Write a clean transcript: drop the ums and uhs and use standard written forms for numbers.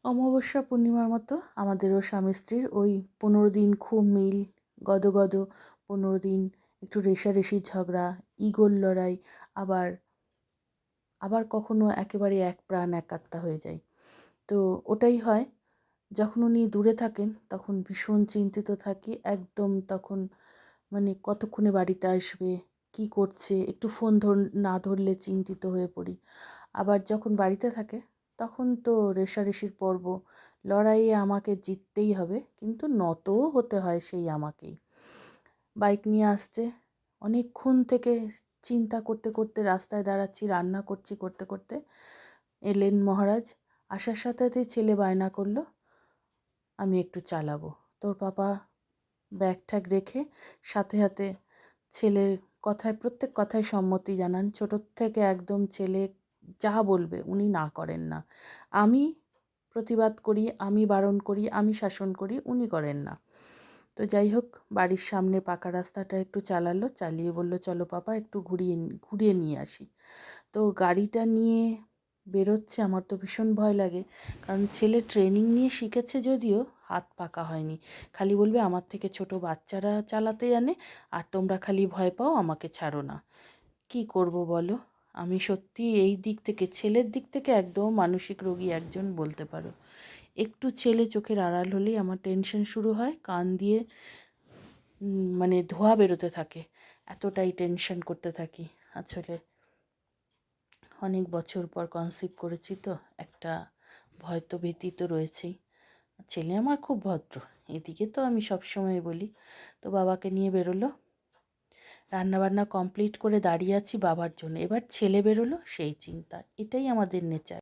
অমাবস্যা পূর্ণিমার মতো আমাদেরও স্বামী স্ত্রীর ওই 15 দিন খুব মিল, গদগদ 15 দিন, একটু রেষারেষি ঝগড়া, ইগোর লড়াই, আবার আবার কখনো একেবারে এক প্রাণ এক আত্মা হয়ে যায়। তো ওটাই হয়। যখন উনি দূরে থাকেন তখন ভীষণ চিন্তিত থাকি একদম। তখন মানে কতক্ষণে বাড়িতে আসবে, কি করছে, একটু ফোন না ধরলে চিন্তিত হয়ে পড়ি। আবার যখন বাড়িতে থাকে তখন তো রেষারেষির পর্ব, লড়াইয়ে আমাকে জিততেই হবে, কিন্তু নতও হতে হয় সেই আমাকেই। বাইক নিয়ে আসছে, অনেকক্ষণ থেকে চিন্তা করতে করতে রাস্তায় দাঁড়াচ্ছি, রান্না করছি করতে করতে এলেন মহারাজ। আসার সাথে সাথেই ছেলে বায়না করলো আমি একটু চালাবো। তোর পাপা ব্যাগ ট্যাগ রেখে সাথে সাথে ছেলের কথায়, প্রত্যেক কথায় সম্মতি জানান। ছোটোর থেকে একদম ছেলে যা বলবে উনি না করেন না। আমি প্রতিবাদ করি, আমি বারণ করি, আমি শাসন করি, উনি করেন না। তো যাই হোক, বাড়ির সামনে পাকা রাস্তাটা একটু চালালো, চালিয়ে বলল চলো পাপা একটু ঘুরিয়ে নিয়ে আসি। তো গাড়িটা নিয়ে বেরোচ্ছে, আমার তো ভীষণ ভয় লাগে, কারণ ছেলে ট্রেনিং নিয়ে শিখেছে যদিও হাত পাকা হয়নি। খালি বলবে আমার থেকে ছোট বাচ্চারা চালাতে জানে, আর তোমরা খালি ভয় পাও, আমাকে ছাড়ো না। কি করব বলো? আমি সত্যি এই দিক থেকে, ছেলের দিক থেকে একদম মানসিক রোগী একজন বলতে পারো। একটু ছেলে চোখের আড়াল হলেই আমার টেনশন শুরু হয়, কান দিয়ে মানে ধোঁয়া বেরোতে থাকে, এতটাই টেনশন করতে থাকি। আসলে অনেক বছর পর কনসিভ করেছি, তো একটা ভয় তো ভীতি তো রয়েছেই। ছেলে আমার খুব ভদ্র, এদিকে তো আমি সবসময় বলি। তো বাবাকে নিয়ে বেরোলো, রান্নাবান্না কমপ্লিট করে দাঁড়িয়ে আছি বাবার জন্য। এবার ছেলে বেরোলো, সেই চিন্তা। এটাই আমাদের নেচার।